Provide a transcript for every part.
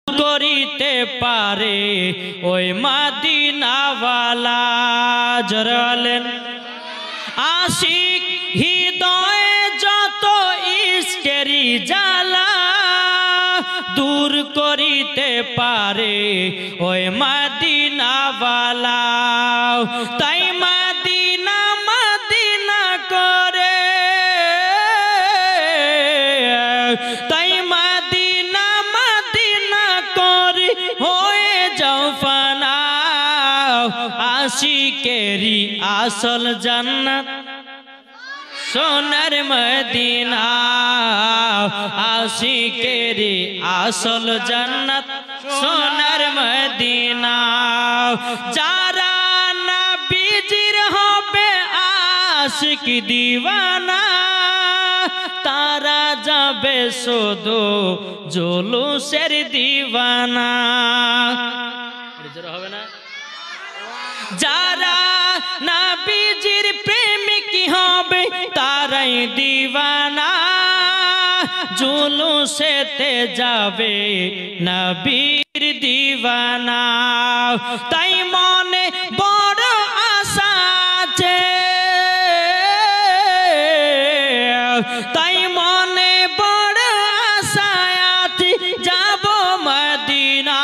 করিতে পারে ওই মদিনাওয়ালা। জোরে বলেন আশিক হৃদয়ে যত ইশকেরি জ্বালা দূর করিতে পারে ওই মদিনাওয়ালা। তাই মদিনা মদিনা করে, তাই মদিনা মদিনা করে হয়ে যাও ফানা। আশিকেরি আসল জান্নাত সোনার মদিনা, আশিকেরি আসল জান্নাত সোনার মদিনা। যারা নবীজির হবে আশিক দিওয়ানা তারা যাবে শুধু জুলুসের দিওয়ানা। হবে না? যারা নবীজির প্রেমিক হবে তারাই দিওয়ানা, জুলুসেতে যাবে নবীর দিওয়ানা। তাই মনে বড় আশা আছে, তাই মনে বড় আশা আছে যাব মদিনা।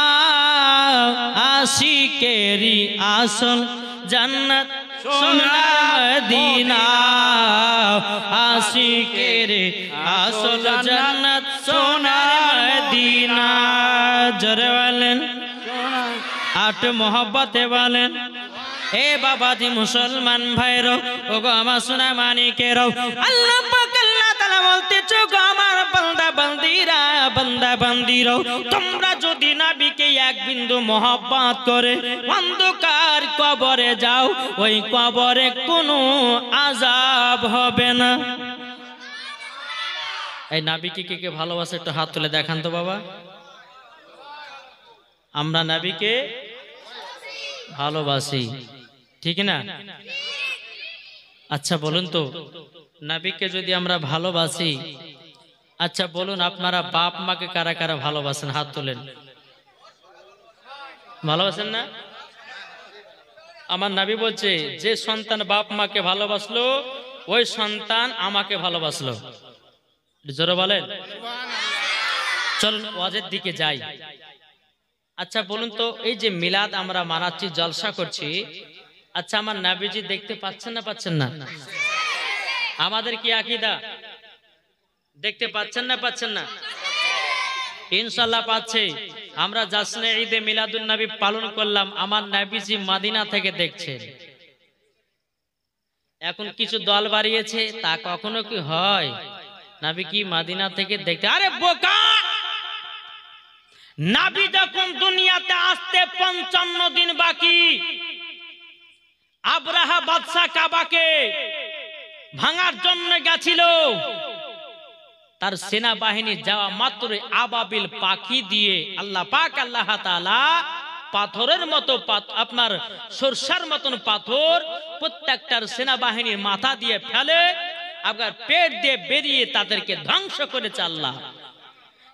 আশিকেরি আসল জান্নাত সোনার মদিনা, আশিকেরি আসল জান্নাত সোনার মদিনা। জোরে বলেন আট মোহব্বতে বলেন। এ বাবাজি মুসলমান ভাইরো ওগো আমার সোনা মানিকেরও, আল্লাহ পাক আল্লাহ তাআলা বলতেছে গো আমার বান্দা বান্দিরা, বান্দা বান্দিরো তোমরা যদি নবীকে এক বিন্দু মোহব্বত করে অন্ধকার কবরে যাও ওই কবরে কোনো আযাব হবে না। এই নবীকে কে কে ভালোবাসে একটু হাত তুলে দেখান তো বাবা। আমরা নবীকে ভালোবাসি ঠিক না? আচ্ছা বলুন তো নবীকে যদি আমরা ভালোবাসি, আচ্ছা বলুন আপনারা বাপ মাকে কারা কারা ভালোবাসেন? হাত তোলেন। ভালোবাসেন না? আমার নবী বলছে যে সন্তান বাপ মাকে ভালোবাসলো ওই সন্তান আমাকে ভালোবাসলো। জোরে বলেন। চলুন ওয়াজের দিকে যাই। আচ্ছা বলুন তো এই যে মিলাদ আমরা মানাচ্ছি, জলসা করছি, আচ্ছা আমার নবীজি দেখতে পাচ্ছেন না পাচ্ছেন না? আমাদের কি আকীদা দেখতে পাচ্ছেন না পাচ্ছেন না? ইনশাআল্লাহ পাচ্ছে। আমরা জাশ্নে ঈদে মিলাদুন নবী পালন করলাম, আমার নবীজি মদিনা থেকে দেখছেন। এখন কিছু দল বাড়িয়েছে, তা কখনো কি হয়? নবী কি মদিনা থেকে দেখতে? আরে বোকা, নবী যখন দুনিয়াতে আসতে 55 দিন বাকি, আব্রাহা বাদশা কাবাকে ভাঙার জন্য গেছিল। তার সেনাবাহিনী যাওয়া মাত্র আবাবিল পাখি দিয়ে আল্লাহ পাক আল্লাহ তাআলা পাথরের মতো আপনার সরষার মতন পাথর প্রত্যেকটার সেনাবাহিনীর মাথা দিয়ে ফেলে আবার পেট দিয়ে বেরিয়ে তাদেরকে ধ্বংস করেছে আল্লাহ।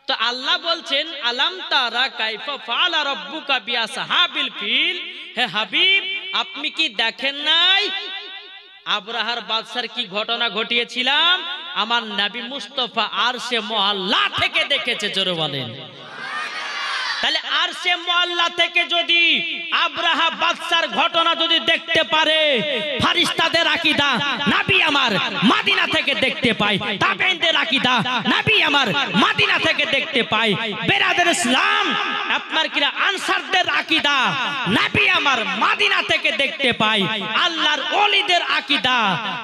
তো আল্লাহ বলছেন আলাম তারা কাইফা ফাআলা রাব্বুকা বিআসহাবিল ফিল, হে হাবিব আপনি কি দেখেন নাই আব্রাহার বাদশার কি ঘটনা ঘটিয়েছিলাম? আমার নবী মুস্তাফা আরশে মুআল্লা থেকে দেখেছে। জোরে বলেন। তাহলে আরশে মুআল্লা থেকে যদি আব্রাহা বাদশার ঘটনা যদি দেখতে পারে, ফেরেশতাদের আকীদা নবী আমার মদিনা থেকে দেখতে পায়, তাবেঈনদের আকীদা নবী আমার মদিনা থেকে দেখতে পায়, বেরাদার ইসলাম আপনার কিরা আনসারদের আকীদা নবী আমার মদিনা থেকে দেখতে পায়, আল্লাহর ওলিদের আকীদা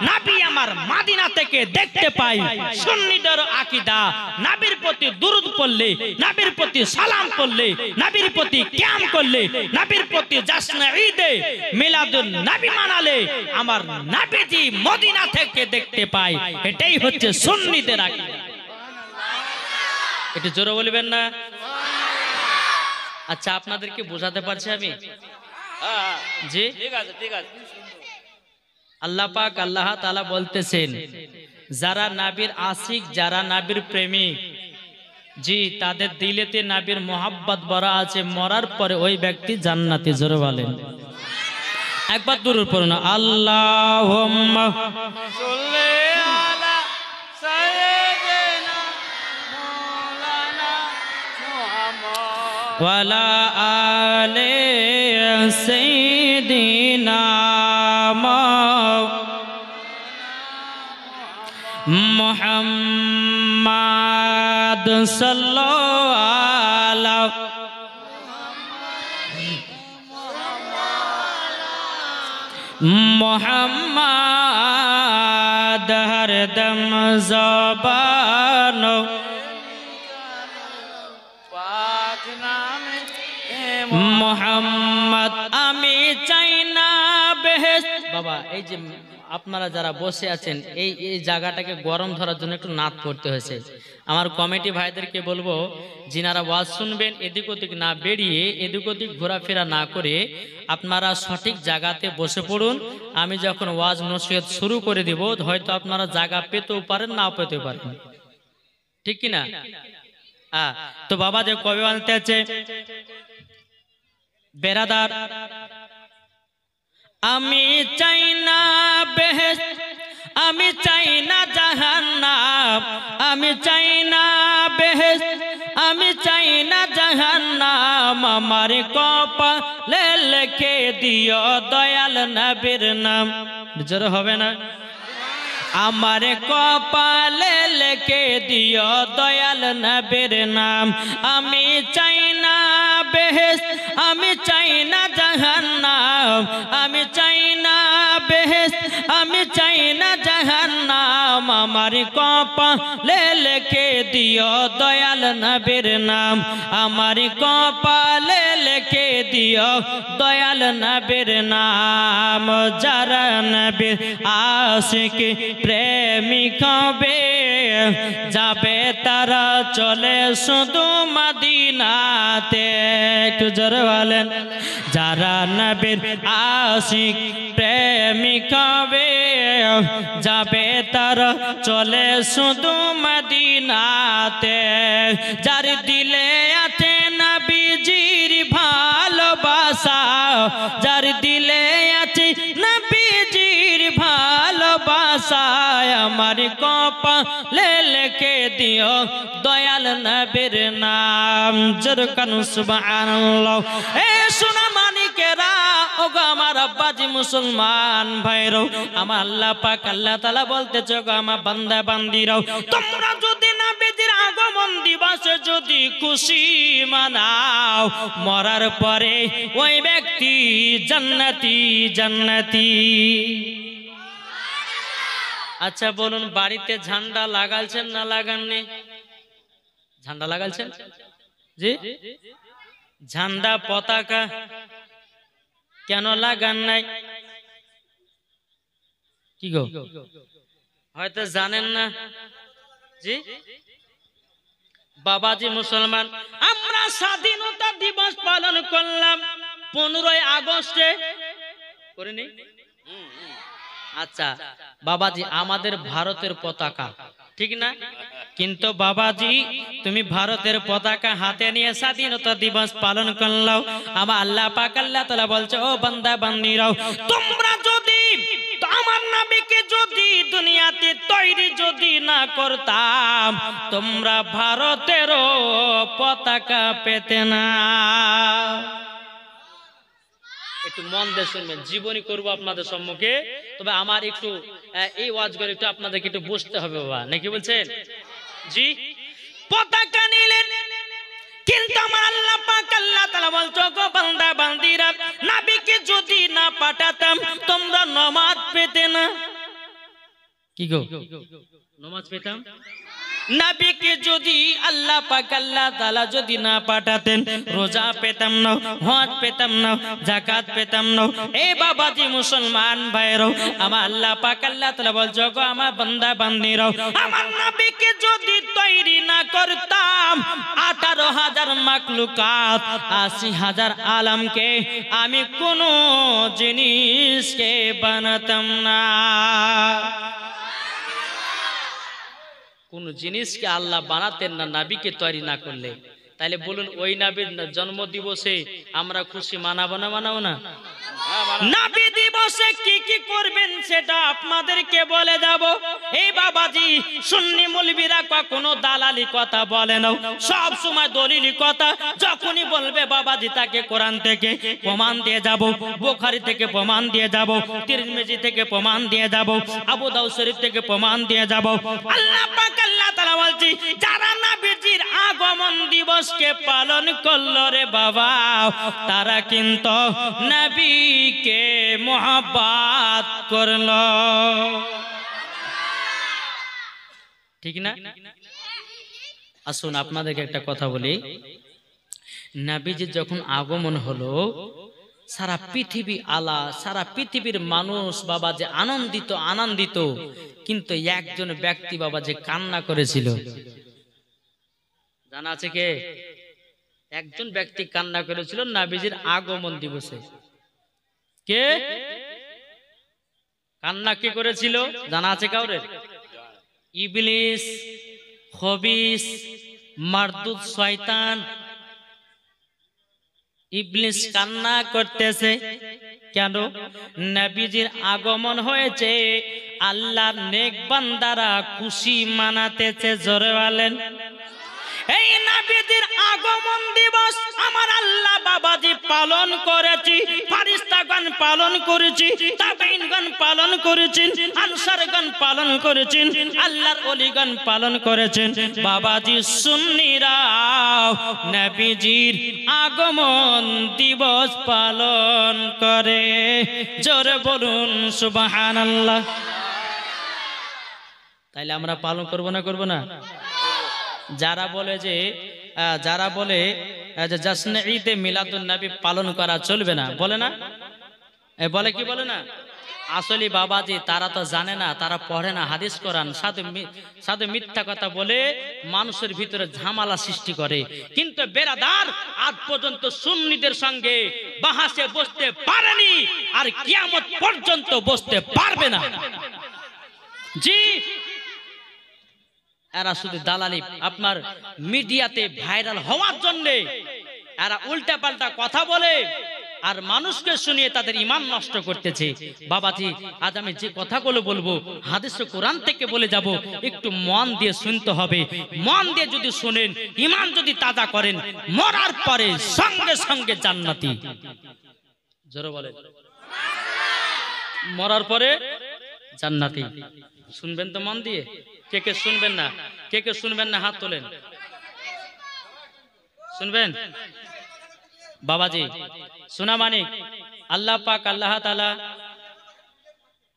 নবী আমার মদিনা থেকে দেখতে পায়, সুন্নিদের আকীদা নবীর প্রতি দুরূদ পড়লে, নবীর প্রতি সালাম পড়লে, নবীর প্রতি কিয়াম করলে, নবীর প্রতি জাশ্নে ঈদে মিলাদুন নবী মানালে আমার নবীজি মদিনা থেকে দেখতে পায়। এটাই হচ্ছে সুন্নিদের আকীদা। এটা জোরে বলবেন না? আচ্ছা আপনাদেরকে বোঝাতে পারছি আমি? জি ঠিক আছে ঠিক আছে। আল্লাহ পাক আল্লাহ তাআলা বলতেছেন যারা নবীর আশিক, যারা নবীর প্রেমিক, জি তাদের দিলেতে নবীর মোহাব্বত ভরা আছে, মরার পরে ওই ব্যক্তি জান্নাতি। জোরে বলেন একবার দুরূদ পড়ুন, আল্লাহুম্মা সাল্লি আলা সাইয়্যিদিনা মাওলানা মুহাম্মদ ওয়া আলা আলি সাইয়্যিদিনা মুহাম্মদ সাল্লাল্লাহু মোহাম্মদ হরদম জবান মোহাম্মদ। আমি চাই না বেহেশত। বাবা এই যে আপনারা যারা বসে আছেন এই জায়গাটাকে গরম ধরার জন্য একটু নাত পড়তে হয়েছে। আমার কমিটি ভাইদেরকে বলবো, যিনারা ওয়াজ শুনবেন এদিক ওদিক না বেরিয়ে এদিক ওদিক ঘোরাফেরা না করে আপনারা সঠিক জায়গাতে বসে পড়ুন। আমি যখন ওয়াজ নসিহত শুরু করে দিব হয়তো আপনারা জায়গা পেতেও পারেন, নাও পেতে পারেন, ঠিক কিনা? তো বাবা যে কবে আনতে আছে বেরাদার, আমি চাই না বেহেশত, আমি চাই না জাহান্নাম, আমি চাই না বেহেশত, আমি চাই না জাহান্নাম। আমার কপালে লিখে দিও দয়াল নবীর নাম। জোরে হবে না? আমার কপালে লিখে দিও দয়াল নবীর নাম। আমি চাই না বেহেশত, আমি চাই না জাহান্নাম, আমি চাই না বেহেশত, আমি চাই না জাহান্নাম। আমার কপালে লিখে দিও দয়াল নবীর নাম, আমার কপালে লিখে দিও দয়াল নবীর নাম। যারা নবীর আশিক প্রেমিক হবে যাবে তারা চলে শুধু মদিনাতে। একটু জোরে বলেন, যারা নবীর আশিক প্রেমিক হবে যাবে তারা চলে শুধু মদিনাতে। যার দিলে আছে নবীজির ভালোবাসা, যার দিলে আছে নবীজির ভালোবাসা, আমার কপালে লিখে দিও দয়াল নবীর নাম। জোরকান সুবহানাল্লাহ। এ সোনা মানিকেরা, ওগো আমার আব্বাজি মুসলমান ভাইরাও, আমার আল্লাহ পাক আল্লাহ তাআলা বলতেছে, গো আমার বান্দা বান্দিরাও, তোমরা যদি নবীজির আগমন দিবসে যদি খুশি মানাও, মরার পরে ওই ব্যক্তি জান্নাতি জান্নাতি। আচ্ছা বলুন, বাড়িতে ঝান্ডা লাগালছেন না লাগাননি? ঝান্ডা লাগালছেন? জি, ঝান্ডা পতাকা কেন লাগান নাই? কি গো, হয়তো জানেন না। জি বাবাজি মুসলমান, আমরা স্বাধীনতা দিবস পালন করলাম 15ই আগস্টে, করিনি? আচ্ছা বাবাজি, আমাদের ভারতের পতাকা, ঠিক না? কিন্তু বাবাজি তুমি ভারতের পতাকা হাতে নিয়ে স্বাধীনতা দিবস পালন করলো। আমার আল্লাহ পাক আল্লাহ তাআলা বলছে, ও বান্দা বান্দীরাও, তোমরা যদি আমার নবীকে যদি দুনিয়াতে তৈরি যদি না করতাম, তোমরা ভারতেরও পতাকা পেতে না। একটু মন দিয়ে শুনবেন, জীবনী করবো আপনাদের সম্মুখে, তবে আমার একটু এই ওয়াজ করে একটু আপনাদেরকে একটু বুঝতে হবে বাবা, নাকি বলছেন? জি, পতাকা নিলেন, কিন্তু আমার আল্লাহ পাক আল্লাহ তাআলা বলছো, গো বান্দা বান্দীরা, নবীকে যদি না পাঠাতাম তোমরা নামাজ পেতে না। কি গো, নামাজ পেতাম? নবীকে যদি আল্লাহ পাক আল্লাহ তাআলা যদি না পাঠাতেন, রোজা পেতাম না, হজ পেতাম না, যাকাত পেতাম না। এ বাবাজি মুসলমান ভাইরাও, আমার আল্লাহ পাক আল্লাহ তাআলা বলছো, গো আমার বান্দা বান্দীরাও, আমার নবীকে যদি তৈরি না করতাম 18,000 মাখলুকাত 80,000 আলমকে আমি কোনো জিনিসকে বানাতাম না। কোন জিনিসকে আল্লাহ বানাতেন না নবীকে তৈরি না করলে। তাইলে বলুন ওই নবীর জন্ম দিবসে আমরা খুশি মানাবো না মানাবো না? নবী দিবসে কি কি করবেন সেটা আপনাদেরকে বলে যাব। এই বাবাজি সুন্নি মুলবিরা কখনো দালালি কথা বলে না, সব সময় দলিলি কথা। যখনই বলবে বাবাজি তাকে কোরআন থেকে প্রমাণ দিয়ে যাব, বুখারী থেকে প্রমাণ দিয়ে যাব, তিরমিজি থেকে প্রমাণ দিয়ে যাব, আবু দাউদ শরীফ থেকে প্রমাণ দিয়ে যাব। আল্লাহ পাক আল্লাহ তাআলা বলছি যারা নবীজির আগমন দিবসকে পালন করলো রে বাবা, তারা কিন্তু নবীকে মোহাব্বত করলো, ঠিক না? আসুন আপনাদেরকে একটা কথা বলি, নবীজির যখন আগমন হলো সারা পৃথিবী সারা পৃথিবীর মানুষ বাবা যে আনন্দিত, কিন্তু একজন ব্যক্তি বাবা যে কান্না করেছিল, জানা আছে কে? একজন ব্যক্তি কান্না করেছিল নবীজির আগমন দিবসে। কে কান্না কে করেছিল জানা আছে কাউরে? ইবলিস, খবিস, মারদুদ শয়তান। ইবলিস কান্না করতেছে কেন? নবীজির আগমন হয়েছে, আল্লাহর নেক বান্দারা খুশি মানাতেছে। জোরে বলেন এই নবীজির আগমন দিবস আমার আল্লাহ বাবাজি পালন করেছি, ফেরেশতাগণ পালন করেছি, তাবেঈনগণ পালন করেছেন, আনসারগণ পালন করেছেন, আল্লাহর ওলিগণ পালন করেছেন। বাবাজি সুন্নিরা নবীজির আগমন দিবস পালন করে। জোরে বলুন সুবহানাল্লাহ। তাইলে আমরা পালন করব না করব না? যারা বলে যে জশ্নে ঈদে মিলাদুন নবী পালন করা চলবে না, বলে না? বলে কি বলে না? আসলে বাবাজি তারা তো জানে না, তারা পড়ে না হাদিস কোরআন, সাধু মিথ্যা কথা বলে মানুষের ভিতরে ঝামেলা সৃষ্টি করে। কিন্তু বেরাদার আজ পর্যন্ত সুন্নিদের সঙ্গে বাহাসে বসতে পারেনি, আর কিয়ামত পর্যন্ত বসতে পারবে না। জি, এরা শুধু দালালি, আপনার মিডিয়াতে ভাইরাল হওয়ার জন্য এরা উল্টা পাল্টা কথা বলে আর মানুষকে শুনিয়ে তাদের ঈমান নষ্ট করতেছে। বাবাজি আজ আমি যে কথাগুলো বলবো হাদিস ও কোরআন থেকে বলে যাব, একটু মন দিয়ে শুনতে হবে। মন দিয়ে যদি শুনেন, ঈমান যদি তাজা করেন, মরার পরে সঙ্গে সঙ্গে জান্নাতি। জোরে বলেন মরার পরে জান্নাতি। শুনবেন তো মন দিয়ে? কে কে শুনবেন না? কে কে শুনবেন না হাত তোলেন। শুনবেন বাবাজি? শোনা মানে আল্লাহ পাক আল্লাহ তাআলা,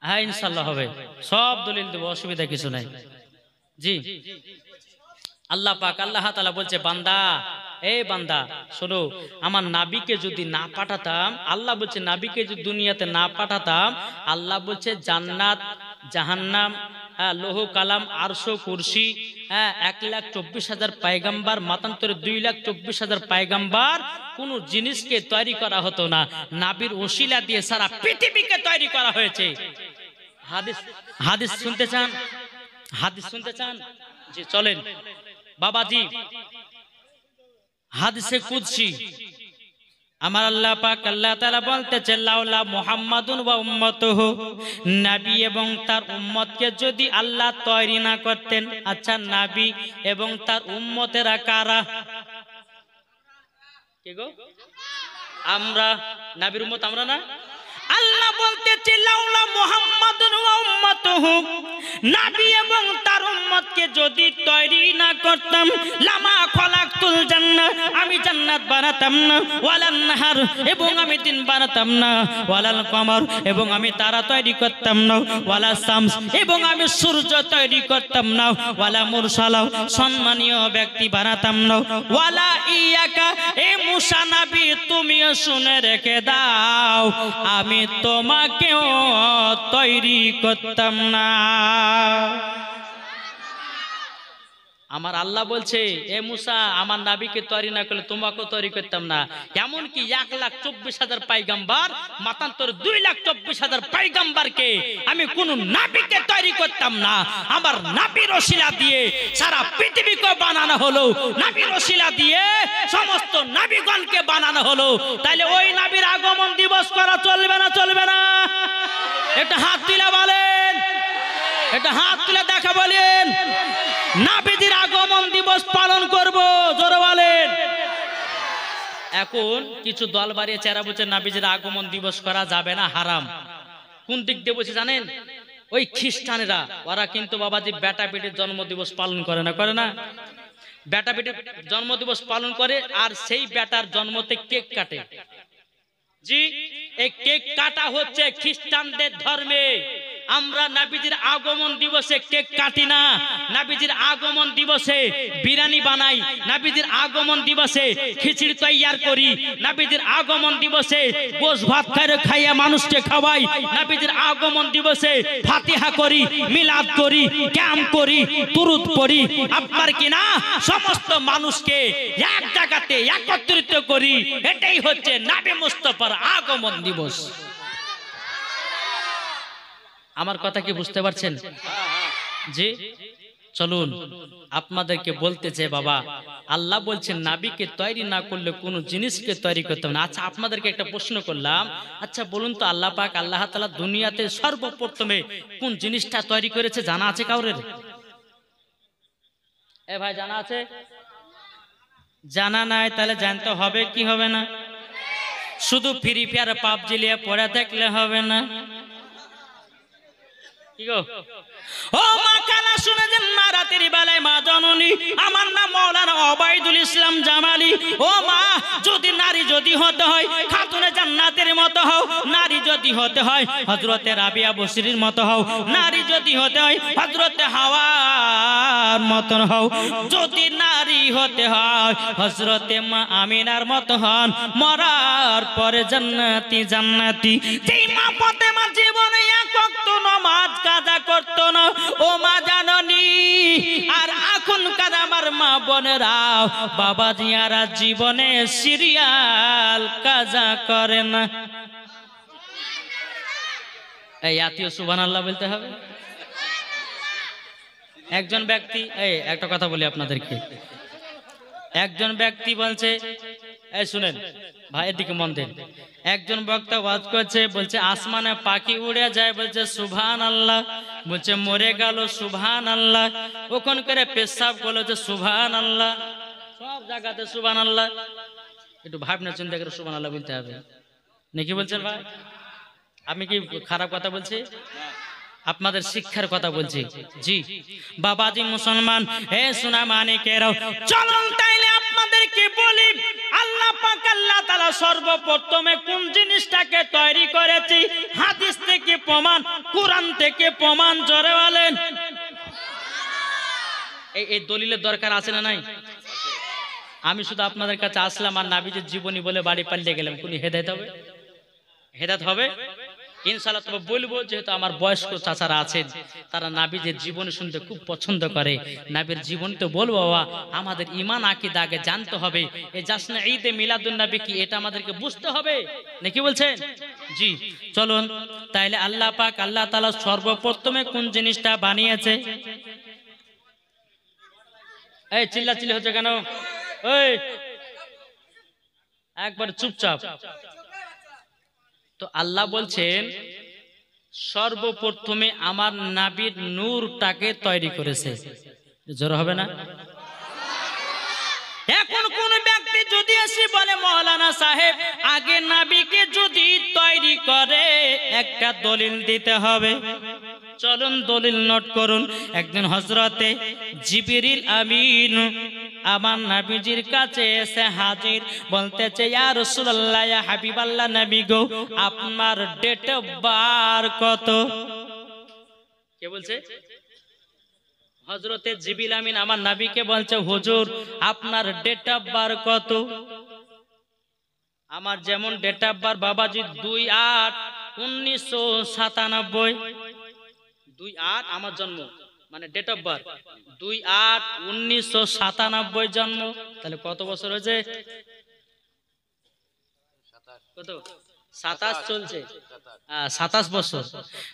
হ্যাঁ ইনশাআল্লাহ হবে, সব দলিল দেব, অসুবিধা কিছু নাই। জি, আল্লাহ পাক আল্লাহ তাআলা বলছে বান্দা, এই বান্দা শোনো, আমার নাবিকে যদি না পাঠাতাম, আল্লাহ বলছে নাবিকে যদি দুনিয়াতে না পাঠাতাম, আল্লাহ বলছে জান্নাত, জাহান্নাম, লৌহ কালাম, আরশ, কুরসি, 1,24,000 পয়গম্বর, মাতান্তরে 2,24,000 পয়গম্বর, কোন জিনিসকে তৈরি করা হতো না, নাবির ওসিলা দিয়ে সারা পৃথিবীকে তৈরি করা হয়েছে। হাদিস শুনতে চান? হাদিস শুনতে চান? জি চলেন বাবাজি। হাদিসে কুদসি আমার আল্লাহ পাক আল্লাহ তাআলা বলতেছে লাউলা মুহাম্মাদুন ওয়া উম্মাতুহু, নবী এবং তার উম্মতকে যদি আল্লাহ তৈরি না করতেন। আচ্ছা নবী এবং তার উম্মতেরা কারা? কে গো? আমরা। নবীর উম্মত আমরা না? আল্লাহ বলতেছে লাউলা মুহাম্মাদুন ওয়া উম্মাতুহু, নবী এবং তার উম্মতকে যদি তৈরি না করতাম, লামা খলাকতুল জান্নাহ, আমি জান্নাত বানাতাম না, ওয়ালান নাহার, এবং আমি দিন বানাতাম না, ওয়ালাল কমর, এবং আমি তারা তৈরি করতাম না, ওয়ালা শামস, এবং আমি সূর্য তৈরি করতাম না, ওয়ালা মুরসালা, সম্মানীয় ব্যক্তি বানাতাম না, ওয়ালা ইয়াকা, এ মুসা নবী তুমিও শুনে রেখে দাও, আমি তোমাকেও তৈরি করতাম না। আমার আল্লাহ বলছে, এ মুসা, আমার নাবিকে তৈরি না করলে তোমাকেও তৈরি করতাম না। এমনকি 1,24,000 পাইগাম্বার, মাতান্তর 2,24,000 পাইগাম্বারকে আমি কোন নাবিকে তৈরি করতাম না। আমার নাবির ওসিলা দিয়ে সারা পৃথিবীকে বানানো হলো, নাবির ওসিলা দিয়ে সমস্ত নাবিগণকে বানানো হলো। তাইলে ওই নাবির আগমন দিবস করা চলবে না? চলবে না? একটা হাত তুলে বলেন, একটা হাত তুলে দেখা বলেন, নাবিদের আগমন দিবস পালন করব, জোরে বলেন। এখন কিছু দল বাড়িয়ে চেরা বলছে নাবিদের আগমন দিবস করা যাবে না, হারাম। কোন দিক দিয়ে বলছে জানেন? ওই খ্রিস্টানেরা, ওরা কিন্তু বাবাজি বেটা বেটির জন্ম দিবস পালন করে না, করে না? বেটা বেটির জন্ম দিবস পালন করে, আর সেই বেটার জন্মতে কেক কাটে। জি, এই কেক কাটা হচ্ছে খ্রিস্টানদের ধর্মে। আমরা নাবিজির আগমন দিবসে কেক কাটি না, নাবিজির আগমন দিবসে বিরিয়ানি বানাই, নাবিজির আগমন দিবসে খিচুড়ি তৈয়ার করি, নাবিজির আগমন দিবসে গোশ ভাত খাইয়া মানুষকে খাওয়াই, নাবিজির আগমন দিবসে ফাতিহা করি, মিলাদ করি, ক্যাম্প করি, দুরূদ পড়ি। আপনার কি না সমস্ত মানুষকে এক জায়গাতে একত্রিত করি। এটাই হচ্ছে নবী মুস্তাফার আগমন দিবস। আমার কথা কি বুঝতে পারছেন? জি, চলুন আপনাদেরকে বলতে চাই, বাবা আল্লাহ বলছেন নাবিকে তৈরি না করলে কোনো জিনিসকে তৈরি করতে হবে না। আচ্ছা, আপনাদেরকে একটা প্রশ্ন করলাম, আচ্ছা বলুন তো, আল্লাহ পাক আল্লাহ তাআলা দুনিয়াতে সর্বপ্রথমে কোন জিনিসটা তৈরি করেছে জানা আছে কাউরের? এ ভাই, জানা আছে? জানা নাই? তাহলে জানতে হবে কি হবে না? শুধু ফ্রি ফায়ার পাবজি নিয়ে পড়ে থাকলে হবে না। ও মা, কানা শুনেছেন মা, রাতের বেলায় মা জননী, আমার নাম মাওলানা ওবায়দুল ইসলাম জামালি। ও মা, যদি নারী যদি হতে হয় খাতুনে জান্নাতের মতো হও, নারী যদি হতে হয় হযরতে রাবিয়া বসরির মতো হও, নারী যদি হতে হয় হযরতে হাওয়ার মতন হও, যদি নারী হতে হয় হযরতে মা আমিনার মতো হন, মরার পরে জান্নাতি জান্নাতি। যেই মা ফাতেমা জীবনে এক ওয়াক্ত নামাজ কাজা করতো না, ও মা জাননী, আর এখনকার আমার মা বোনেরা বাবাজি আর জীবনে সিরিয়াল কাজা করে না। এই আত্মীয় সুবহানাল্লাহ বলতে হবে। একজন ব্যক্তি, এই একটা কথা বলি আপনাদেরকে, একজন ব্যক্তি বলছে, এই শুনেন ভাইয়ের দিকে মন দেন, একজন বক্তা ওয়াজ করছে, বলছে আসমানে পাখি উড়ে যায়, বলছে সুবহানাল্লাহ, বলছে মরে গেল সুবহানাল্লাহ, ওখান করে পেশাব করলো যে সুবহানাল্লাহ, সব জায়গাতে সুবহানাল্লাহ। একটু ভাবনা চিন্তা করে সুবহানাল্লাহ বলতে হবে নাকি? বলছেন ভাই, আমি কি খারাপ কথা বলছি? আপনাদের শিক্ষার কথা বলছি। জি বাবাজি মুসলমান, হে সোনা মানিকেরাও, চলুন তাইলে আপনাদেরকে বলি, আল্লাহ পাক আল্লাহ তাআলা সর্বপ্রথমে কোন জিনিসটাকে তৈরি করেছে? হাদিস থেকে প্রমাণ, কোরআন থেকে প্রমাণ, জোরে বলেন। এই দলিলের দরকার আছে না নাই? আমি শুধু আপনাদের কাছে আসলাম আর নবীজির জীবনী বলে বাড়ি পালিয়ে গেলাম, কোন হেদায়েত হবে? হেদায়েত হবে ইনশাআল্লাহ। তবে বলবো, যেহেতু আমার বয়স্ক চাচারা আছেন, তারা নবীজির জীবনী শুনতে খুব পছন্দ করে, নবীর জীবনী তো বলবো, বাবা আমাদের ঈমান আকীদা আগে জানতে হবে। এই জাসনে ঈদে মিলাদুন নবী কি, এটা আমাদেরকে বুঝতে হবে নাকি বলছেন? জি চলুন তাইলে আল্লাহ পাক আল্লাহ তাআলা সর্বপ্রথমে কোন জিনিসটা বানিয়েছে? এই চিল্লাচিল্লি হচ্ছে কেন? ওই একবার চুপচাপ। তো আল্লাহ বলছেন সর্বপ্রথমে আমার নবীর নূরটাকে তৈরি করেছে। জোর হবে না? এখন কোন ব্যক্তি যদি এসে বলে মাওলানা সাহেব আগে নবীকে যদি তৈরি করে একটা দলিল দিতে হবে, চলুন দলিল নোট করুন। একদিন হযরতে জিবরিল আমিন আমার নবীজির কাছে এসে হাজির, বলতেছে ইয়া রাসূলুল্লাহ, ইয়া হাবিবাল্লাহ, নবী গো আপনার ডেট অফ বার্থ কত? কে বলছে? হযরতে জিবরিল আমিন আমার নবীকে বলছে, হুজুর আপনার ডেট অফ বার্থ কত? আমার যেমন ডেট অফ বার্থ বাবাজি 2/8/1997, 2/8 আমার জন্ম, মানে ডেট অফ বার্থ 2/8/1997 জন্ম, তাহলে কত বছর হয়েছে? কত? 27 চলছে, 27 বছর।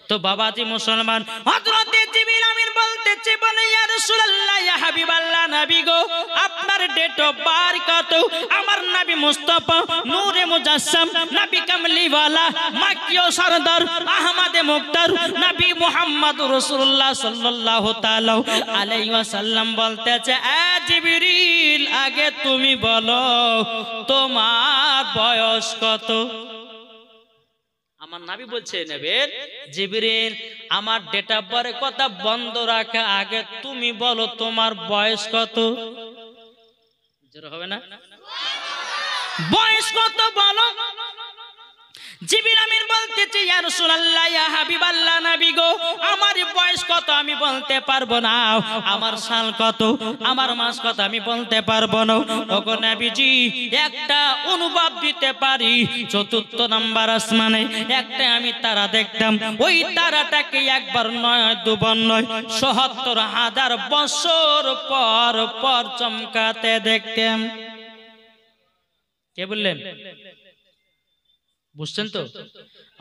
তো বাবাজি মুসলমান, হযরতে জিবরিল আমিন বলতেছে, বলে ইয়া রাসূলুল্লাহ, ইয়া হাবিবাল্লাহ, নবী গো আপনার ডেট অফ বার্থ কত? আমার নবী মুস্তাফা নূরে মুজাসসাম, নবী কামলিওয়ালা, মাকিও সরদার, আহমদে মুক্তার, নবী মুহাম্মদুর রাসূলুল্লাহ সাল্লাল্লাহু তাআলা আলাইহি ওয়াসাল্লাম বলতেছে, এ জিবরিল আগে তুমি বলো তোমার বয়স কত? আমার নবী বলছে, নেবেন জিবরিল আমার ডেট অফ বার্থের কথা বন্ধ রাখা, আগে তুমি বলো তোমার বয়স কত? জোরে হবে না? বয়স কত বলো? জিবরিল আমিন বলতেছে, ইয়া রাসূলুল্লাহ, ইয়া হাবিবাল্লাহ, নবী গো আমার বয়স কত আমি বলতে পারবো না, আমার সাল কত, আমার মাস কত আমি বলতে পারবো না। ওগো নবীজি একটা অনুভব দিতে পারি, চতুর্থ নাম্বার আসমানে একটা আমি তারা দেখতাম, ওই তারাটাকে একবার নয় দুবার নয় ৭৭,০০০ বছর পর পর চমকাতে দেখতাম। কে বললেন? বুঝছেন তো?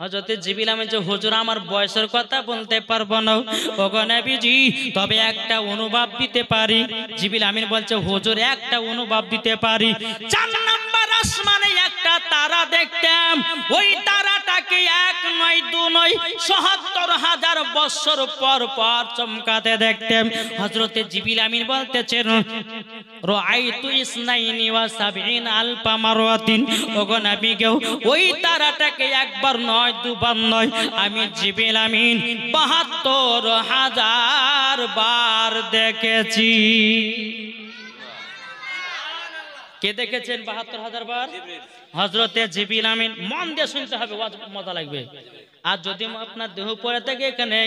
হযরতে জিবরিল আমিন যে হুজুর আমার বয়সের কথা বলতে পারবো না, ওগো নবীজি তবে একটা অনুভব দিতে পারি। জিবরিল আমিন বলছে, হুজুর একটা অনুভব দিতে পারি, ৪ নাম্বার আসমানে একটা তারা দেখতাম, ওই তারাটাকে ১ নয় ২ নয় ৭৭,০০০ বছর পর পর চমকাতে দেখতাম। হযরতে জিবরিল আমিন বলতেছেন, রাআইতু ইসনাইনি ওয়া সাবঈনা আলফা মারওয়াতিন, ওগো নবী গো ওই তারাটাকে একবার নয় দুবার নয় আমি জিবরিল আমিন ৭২,০০০ বার দেখেছি। কে দেখেছেন ৭২,০০০ বার? হযরতে জিবরিল আমিন। মন দিয়ে শুনতে হবে, মজা লাগবে। আর যদি আপনার দেহ পড়ে থাকে এখানে,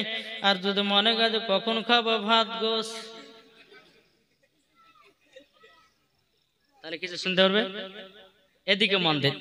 আর যদি মনে করে কখন খাবো ভাত গোস, তাহলে কিছু শুনতে পারবে। এদিকে মন দেন।